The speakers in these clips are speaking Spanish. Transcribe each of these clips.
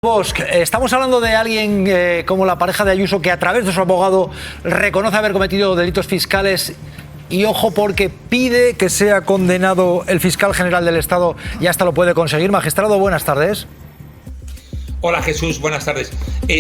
Bosch, estamos hablando de alguien como la pareja de Ayuso que a través de su abogado reconoce haber cometido delitos fiscales y ojo porque pide que sea condenado el fiscal general del Estado y hasta lo puede conseguir. Magistrado, buenas tardes. Hola Jesús, buenas tardes.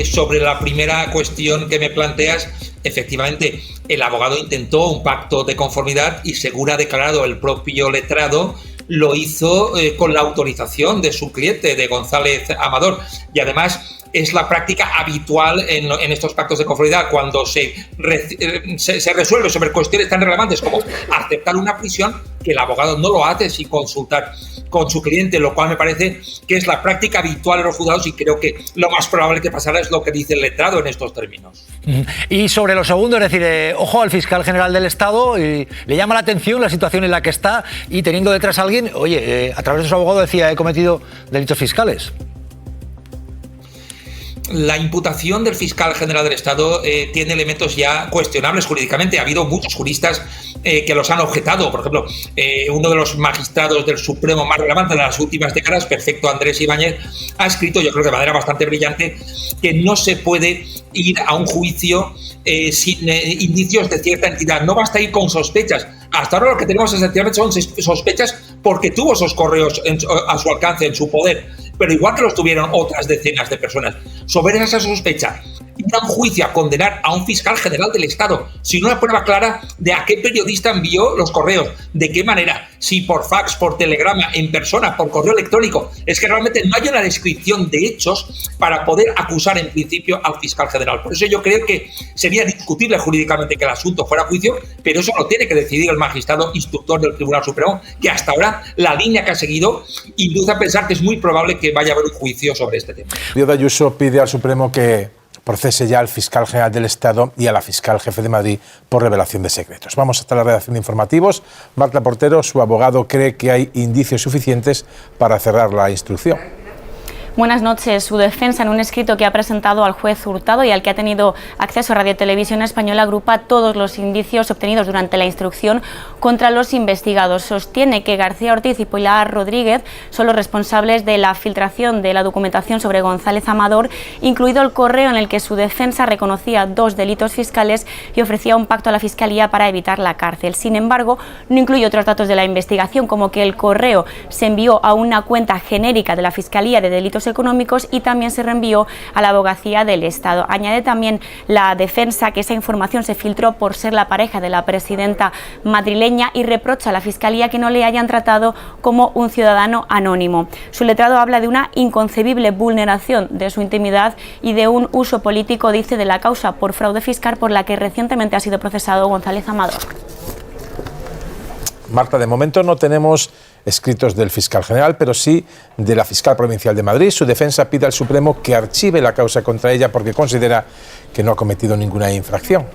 Sobre la primera cuestión que me planteas, efectivamente el abogado intentó un pacto de conformidad y según ha declarado el propio letrado, lo hizo con la autorización de su cliente, de González Amador, y además es la práctica habitual en estos pactos de conformidad cuando se resuelve sobre cuestiones tan relevantes como aceptar una prisión, que el abogado no lo hace sin consultar con su cliente, lo cual me parece que es la práctica habitual en los juzgados y creo que lo más probable que pasará es lo que dice el letrado en estos términos. Y sobre lo segundo, es decir, ojo al fiscal general del Estado, y le llama la atención la situación en la que está y teniendo detrás a alguien, oye, a través de su abogado decía, he cometido delitos fiscales. La imputación del fiscal general del Estado tiene elementos ya cuestionables jurídicamente. Ha habido muchos juristas que los han objetado. Por ejemplo, uno de los magistrados del Supremo más relevantes de las últimas décadas, Perfecto Andrés Ibáñez, ha escrito, yo creo que de manera bastante brillante, que no se puede ir a un juicio sin indicios de cierta entidad. No basta ir con sospechas. Hasta ahora lo que tenemos esencialmente son sospechas porque tuvo esos correos a su alcance, en su poder, pero igual que los tuvieron otras decenas de personas. Sobre esa sospecha, ir a un juicio a condenar a un fiscal general del Estado sin una prueba clara de a qué periodista envió los correos, de qué manera, si por fax, por telegrama, en persona, por correo electrónico, es que realmente no hay una descripción de hechos para poder acusar en principio al fiscal general. Por eso yo creo que sería discutible jurídicamente que el asunto fuera a juicio, pero eso lo tiene que decidir el magistrado instructor del Tribunal Supremo, que hasta ahora la línea que ha seguido induce a pensar que es muy probable que vaya a haber un juicio sobre este tema. Díaz Ayuso pide al Supremo que procese ya al fiscal general del Estado y a la fiscal jefe de Madrid por revelación de secretos. Vamos hasta la redacción de informativos. Marta Portero, su abogado, cree que hay indicios suficientes para cerrar la instrucción. Buenas noches. Su defensa, en un escrito que ha presentado al juez Hurtado y al que ha tenido acceso Radio Televisión Española, agrupa todos los indicios obtenidos durante la instrucción contra los investigados. Sostiene que García Ortiz y Pilar Rodríguez son los responsables de la filtración de la documentación sobre González Amador, incluido el correo en el que su defensa reconocía 2 delitos fiscales y ofrecía un pacto a la Fiscalía para evitar la cárcel. Sin embargo, no incluye otros datos de la investigación, como que el correo se envió a una cuenta genérica de la Fiscalía de Delitos Económicos y también se reenvió a la Abogacía del Estado. Añade también la defensa que esa información se filtró por ser la pareja de la presidenta madrileña y reprocha a la Fiscalía que no le hayan tratado como un ciudadano anónimo. Su letrado habla de una inconcebible vulneración de su intimidad y de un uso político, dice, de la causa por fraude fiscal por la que recientemente ha sido procesado González Amador. Marta, de momento no tenemos escritos del fiscal general, pero sí de la fiscal provincial de Madrid. Su defensa pide al Supremo que archive la causa contra ella porque considera que no ha cometido ninguna infracción.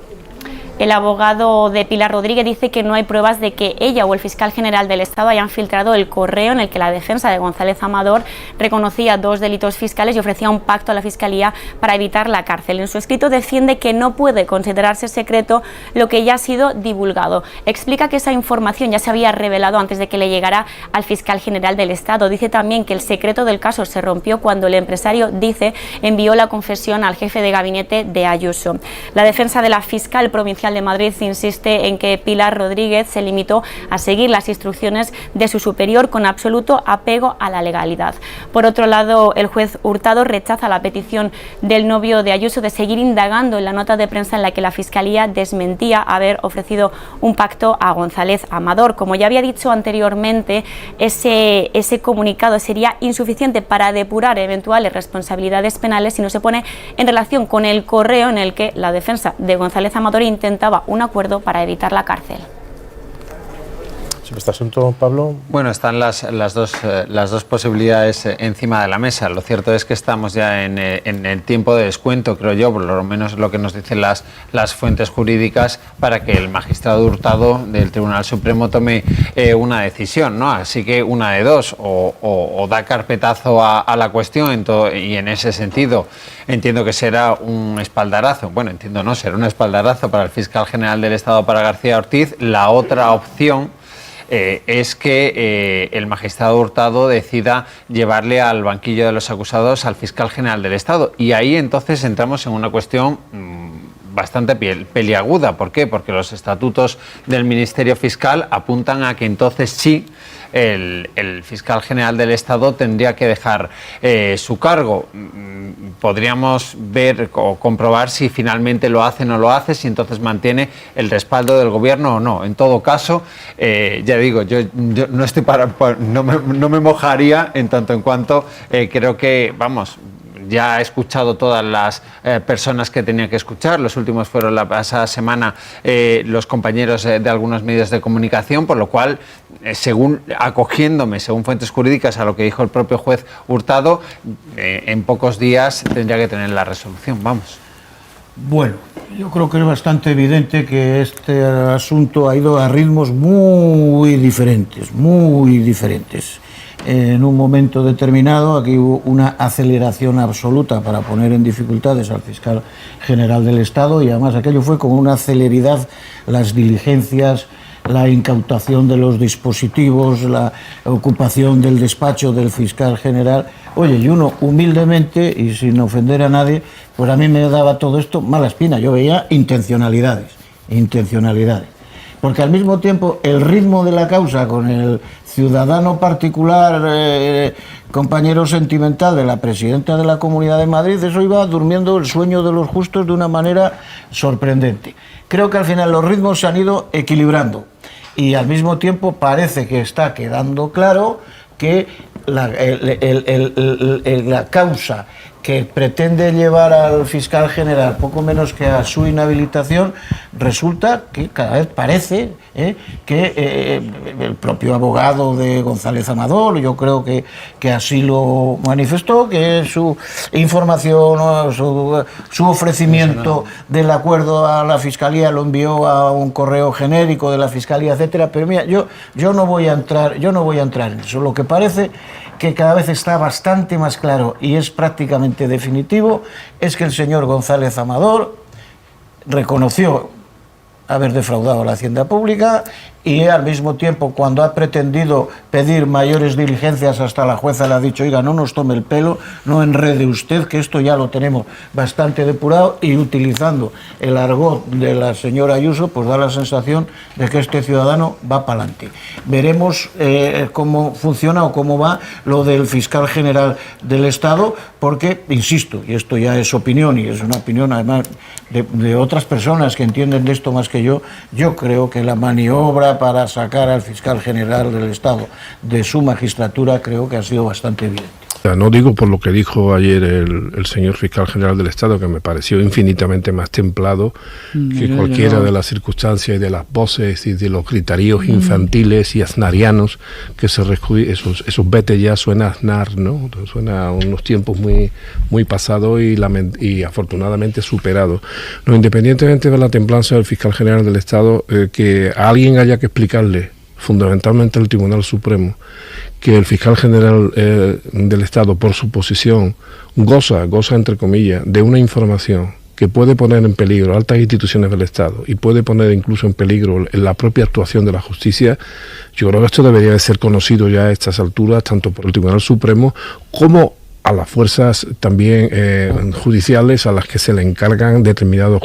El abogado de Pilar Rodríguez dice que no hay pruebas de que ella o el fiscal general del Estado hayan filtrado el correo en el que la defensa de González Amador reconocía 2 delitos fiscales y ofrecía un pacto a la Fiscalía para evitar la cárcel. En su escrito defiende que no puede considerarse secreto lo que ya ha sido divulgado. Explica que esa información ya se había revelado antes de que le llegara al fiscal general del Estado. Dice también que el secreto del caso se rompió cuando el empresario, dice, envió la confesión al jefe de gabinete de Ayuso. La defensa de la fiscal provincial de Madrid insiste en que Pilar Rodríguez se limitó a seguir las instrucciones de su superior con absoluto apego a la legalidad. Por otro lado, el juez Hurtado rechaza la petición del novio de Ayuso de seguir indagando en la nota de prensa en la que la Fiscalía desmentía haber ofrecido un pacto a González Amador. Como ya había dicho anteriormente, ese comunicado sería insuficiente para depurar eventuales responsabilidades penales si no se pone en relación con el correo en el que la defensa de González Amador intentaba un acuerdo para evitar la cárcel. ¿Sobre este asunto, Pablo? Bueno, están las dos posibilidades encima de la mesa. Lo cierto es que estamos ya en el tiempo de descuento, creo yo, por lo menos lo que nos dicen las fuentes jurídicas, para que el magistrado Hurtado del Tribunal Supremo tome una decisión, ¿no? Así que una de dos, o da carpetazo a la cuestión y en ese sentido entiendo que será un espaldarazo, será un espaldarazo para el fiscal general del Estado, para García Ortiz. La otra opción es que el magistrado Hurtado decida llevarle al banquillo de los acusados al fiscal general del Estado. Y ahí entonces entramos en una cuestión bastante peliaguda. ¿Por qué? Porque los estatutos del Ministerio Fiscal apuntan a que entonces sí el fiscal general del Estado tendría que dejar su cargo. Podríamos ver o comprobar si finalmente lo hace o no lo hace, si entonces mantiene el respaldo del gobierno o no. En todo caso, ya digo, yo no estoy no me mojaría en tanto en cuanto creo que, vamos, ya he escuchado todas las personas que tenía que escuchar. Los últimos fueron la pasada semana los compañeros de algunos medios de comunicación, por lo cual, según fuentes jurídicas a lo que dijo el propio juez Hurtado, en pocos días tendría que tener la resolución. Vamos. Bueno, yo creo que es bastante evidente que este asunto ha ido a ritmos muy diferentes, En un momento determinado, aquí hubo una aceleración absoluta para poner en dificultades al fiscal general del Estado, y además aquello fue con una celeridad, las diligencias, la incautación de los dispositivos, la ocupación del despacho del fiscal general. Oye, y uno humildemente y sin ofender a nadie, pues a mí me daba todo esto mala espina. Yo veía intencionalidades. Porque al mismo tiempo el ritmo de la causa con el ciudadano particular, compañero sentimental de la presidenta de la Comunidad de Madrid, eso iba durmiendo el sueño de los justos de una manera sorprendente. Creo que al final los ritmos se han ido equilibrando y al mismo tiempo parece que está quedando claro que la causa que pretende llevar al fiscal general poco menos que a su inhabilitación, resulta que cada vez parece que el propio abogado de González Amador, yo creo que así lo manifestó, que su información, su ofrecimiento del acuerdo a la Fiscalía lo envió a un correo genérico de la Fiscalía, etcétera. Pero mira, yo no voy a entrar en eso. Lo que parece que cada vez está bastante más claro y es prácticamente definitivo, es que el señor González Amador reconoció haber defraudado a la Hacienda Pública y al mismo tiempo, cuando ha pretendido pedir mayores diligencias, hasta la jueza le ha dicho: oiga, no nos tome el pelo, no enrede usted, que esto ya lo tenemos bastante depurado, y utilizando el argot de la señora Ayuso, pues da la sensación de que este ciudadano va para adelante. Veremos cómo funciona o cómo va lo del fiscal general del Estado, porque, insisto, y esto ya es opinión, y es una opinión además de otras personas que entienden de esto más que yo creo que la maniobra para sacar al fiscal general del Estado de su magistratura creo que ha sido bastante evidente. No digo por lo que dijo ayer el señor fiscal general del Estado, que me pareció infinitamente más templado que cualquiera de las circunstancias y de las voces y de los gritaríos infantiles y aznarianos que esos vete ya suena a aznar, ¿no? Suena a unos tiempos muy pasados y afortunadamente superados. No, independientemente de la templanza del fiscal general del Estado, que a alguien haya que explicarle, fundamentalmente al Tribunal Supremo, que el fiscal general del Estado, por su posición, goza entre comillas, de una información que puede poner en peligro altas instituciones del Estado y puede poner incluso en peligro la propia actuación de la justicia. Yo creo que esto debería de ser conocido ya a estas alturas, tanto por el Tribunal Supremo como a las fuerzas también judiciales a las que se le encargan determinados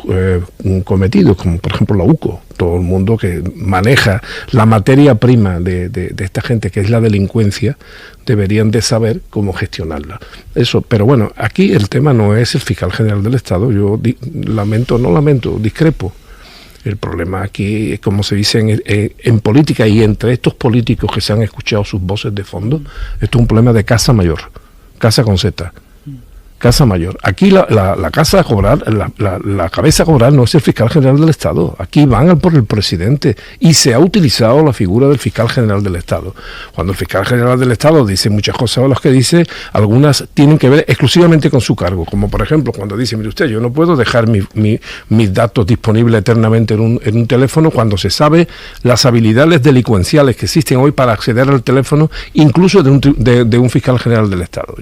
cometidos, como por ejemplo la UCO. Todo el mundo que maneja la materia prima de esta gente, que es la delincuencia, deberían de saber cómo gestionarla. Eso, pero bueno, aquí el tema no es el fiscal general del Estado. Yo discrepo. El problema aquí, como se dice en política y entre estos políticos que se han escuchado sus voces de fondo, esto es un problema de casa mayor. Casa con Z, casa mayor. Aquí la casa a cobrar, la cabeza a cobrar no es el fiscal general del Estado. Aquí van por el presidente y se ha utilizado la figura del fiscal general del Estado. Cuando el fiscal general del Estado dice muchas cosas de las que dice, algunas tienen que ver exclusivamente con su cargo. Como por ejemplo cuando dice: mire usted, yo no puedo dejar mis datos disponibles eternamente en un teléfono, cuando se sabe las habilidades delincuenciales que existen hoy para acceder al teléfono, incluso de un fiscal general del Estado.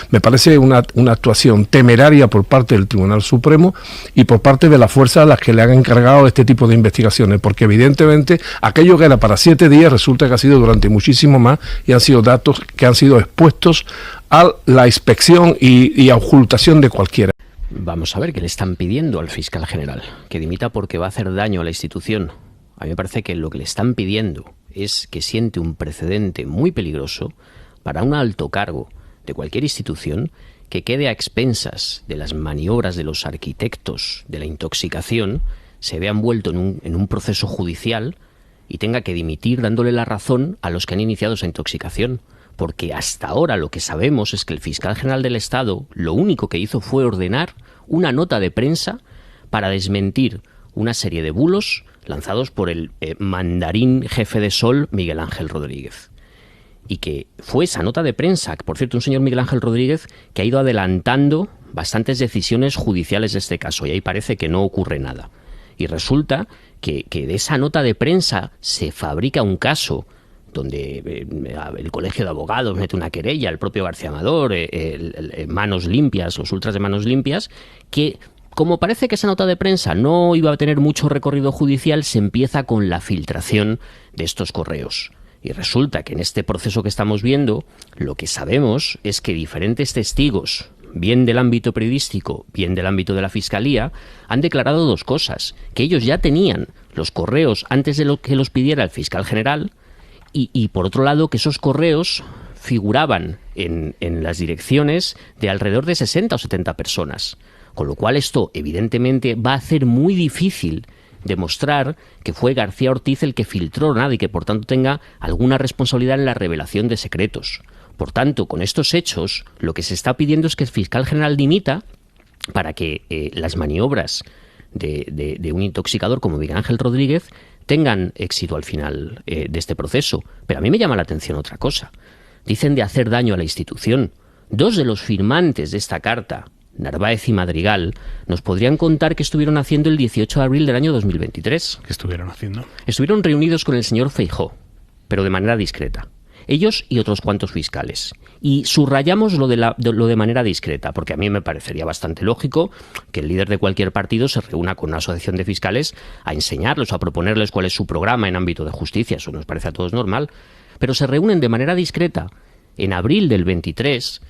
Me parece una actuación temeraria por parte del Tribunal Supremo y por parte de las fuerzas a las que le han encargado este tipo de investigaciones, porque evidentemente aquello que era para 7 días resulta que ha sido durante muchísimo más y han sido datos que han sido expuestos a la inspección y a ocultación de cualquiera. Vamos a ver qué le están pidiendo al fiscal general, que dimita porque va a hacer daño a la institución. A mí me parece que lo que le están pidiendo es que siente un precedente muy peligroso para un alto cargo de cualquier institución que quede a expensas de las maniobras de los arquitectos de la intoxicación, se vea envuelto en un proceso judicial y tenga que dimitir dándole la razón a los que han iniciado esa intoxicación. Porque hasta ahora lo que sabemos es que el fiscal general del Estado lo único que hizo fue ordenar una nota de prensa para desmentir una serie de bulos lanzados por el mandarín jefe de Sol, Miguel Ángel Rodríguez. Y que fue esa nota de prensa, por cierto, un señor Miguel Ángel Rodríguez que ha ido adelantando bastantes decisiones judiciales de este caso, y ahí parece que no ocurre nada. Y resulta que de esa nota de prensa se fabrica un caso donde el Colegio de Abogados mete una querella, el propio García Amador, Manos Limpias, los ultras de Manos Limpias, que como parece que esa nota de prensa no iba a tener mucho recorrido judicial, se empieza con la filtración de estos correos. Y resulta que en este proceso que estamos viendo, lo que sabemos es que diferentes testigos, bien del ámbito periodístico, bien del ámbito de la Fiscalía, han declarado dos cosas: que ellos ya tenían los correos antes de que los pidiera el fiscal general, y por otro lado que esos correos figuraban en las direcciones de alrededor de 60 o 70 personas. Con lo cual esto evidentemente va a hacer muy difícil demostrar que fue García Ortiz el que filtró nada y que por tanto tenga alguna responsabilidad en la revelación de secretos. Por tanto, con estos hechos, lo que se está pidiendo es que el fiscal general dimita para que las maniobras de un intoxicador como Miguel Ángel Rodríguez tengan éxito al final de este proceso. Pero a mí me llama la atención otra cosa. Dicen de hacer daño a la institución. Dos de los firmantes de esta carta, Narváez y Madrigal, nos podrían contar qué estuvieron haciendo el 18 de abril del año 2023. ¿Qué estuvieron haciendo? Estuvieron reunidos con el señor Feijóo, pero de manera discreta. Ellos y otros cuantos fiscales. Y subrayamos lo de manera discreta, porque a mí me parecería bastante lógico que el líder de cualquier partido se reúna con una asociación de fiscales a enseñarles o a proponerles cuál es su programa en ámbito de justicia. Eso nos parece a todos normal. Pero se reúnen de manera discreta en abril del 23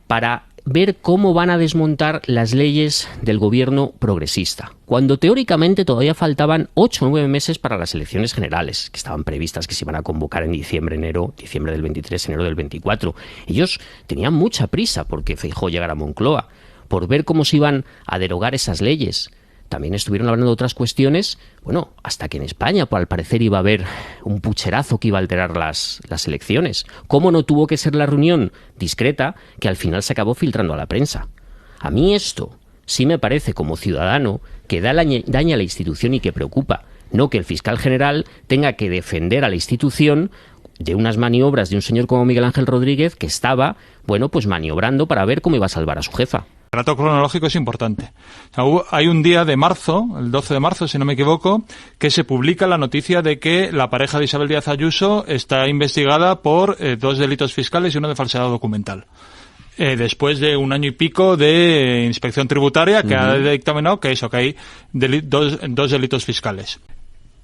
para ver cómo van a desmontar las leyes del gobierno progresista, cuando teóricamente todavía faltaban 8 o 9 meses para las elecciones generales, que estaban previstas que se iban a convocar en diciembre del 23, enero del 24. Ellos tenían mucha prisa porque Feijóo llegara a Moncloa, por ver cómo se iban a derogar esas leyes. También estuvieron hablando de otras cuestiones, bueno, hasta que en España, al parecer, iba a haber un pucherazo que iba a alterar las elecciones. ¿Cómo no tuvo que ser la reunión discreta que al final se acabó filtrando a la prensa? A mí esto sí me parece, como ciudadano, que daña a la institución y que preocupa. No que el fiscal general tenga que defender a la institución de unas maniobras de un señor como Miguel Ángel Rodríguez que estaba, bueno, pues maniobrando para ver cómo iba a salvar a su jefa. El dato cronológico es importante. O sea, hay un día de marzo, el 12 de marzo, si no me equivoco, que se publica la noticia de que la pareja de Isabel Díaz Ayuso está investigada por 2 delitos fiscales y uno de falsedad documental. Después de 1 año y pico de inspección tributaria que ha dictaminado que hay dos delitos fiscales.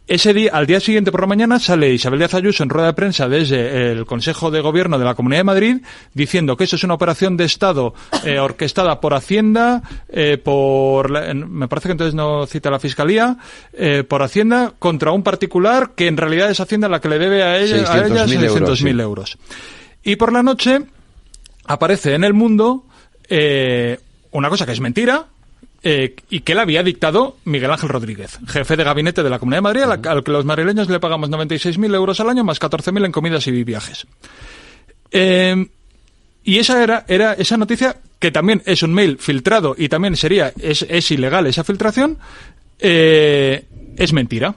Ese día, al día siguiente por la mañana, sale Isabel Díaz Ayuso en rueda de prensa desde el Consejo de Gobierno de la Comunidad de Madrid diciendo que eso es una operación de Estado orquestada por Hacienda, me parece que entonces no cita la Fiscalía, por Hacienda contra un particular que en realidad es Hacienda la que le debe a ella 600.000 euros. Y por la noche aparece en El Mundo una cosa que es mentira, y que le había dictado Miguel Ángel Rodríguez, jefe de gabinete de la Comunidad de Madrid, al que los madrileños le pagamos 96.000 euros al año más 14.000 en comidas y viajes. Y esa era esa noticia, que también es un mail filtrado y también es ilegal esa filtración, es mentira.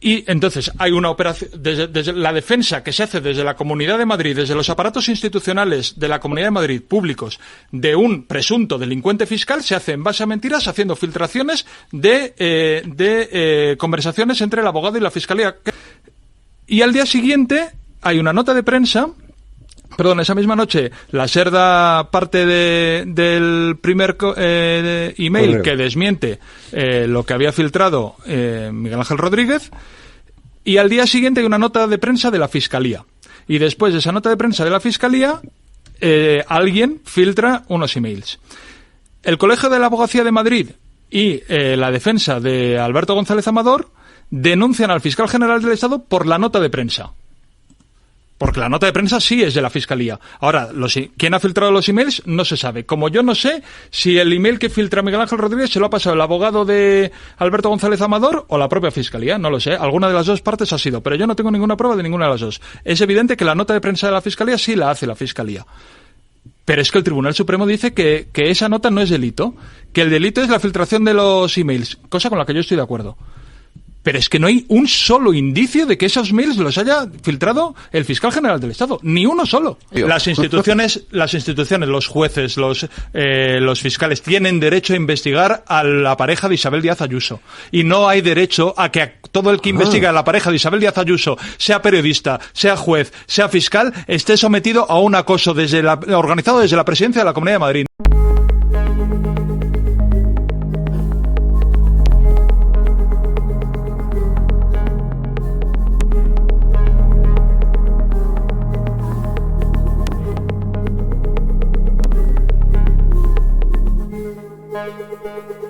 Y entonces hay una operación, desde la defensa que se hace desde la Comunidad de Madrid, desde los aparatos institucionales de la Comunidad de Madrid públicos, de un presunto delincuente fiscal, se hace en base a mentiras, haciendo filtraciones de conversaciones entre el abogado y la Fiscalía. Y al día siguiente hay una nota de prensa esa misma noche, la SER da parte del primer email que desmiente lo que había filtrado Miguel Ángel Rodríguez, y al día siguiente hay una nota de prensa de la Fiscalía. Y después de esa nota de prensa de la Fiscalía, alguien filtra unos emails. El Colegio de la Abogacía de Madrid y la defensa de Alberto González Amador denuncian al fiscal general del Estado por la nota de prensa. Porque la nota de prensa sí es de la Fiscalía. Ahora, ¿quién ha filtrado los emails? No se sabe. Como yo no sé si el email que filtra Miguel Ángel Rodríguez se lo ha pasado el abogado de Alberto González Amador o la propia Fiscalía. No lo sé. Alguna de las dos partes ha sido. Pero yo no tengo ninguna prueba de ninguna de las dos. Es evidente que la nota de prensa de la Fiscalía sí la hace la Fiscalía. Pero es que el Tribunal Supremo dice que esa nota no es delito. Que el delito es la filtración de los emails. Cosa con la que yo estoy de acuerdo. Pero es que no hay un solo indicio de que esos mails los haya filtrado el fiscal general del Estado. Ni uno solo. Las instituciones, los jueces, los fiscales tienen derecho a investigar a la pareja de Isabel Díaz Ayuso. Y no hay derecho a que todo el que investiga a la pareja de Isabel Díaz Ayuso, sea periodista, sea juez, sea fiscal, esté sometido a un acoso organizado desde la Presidencia de la Comunidad de Madrid. Thank you.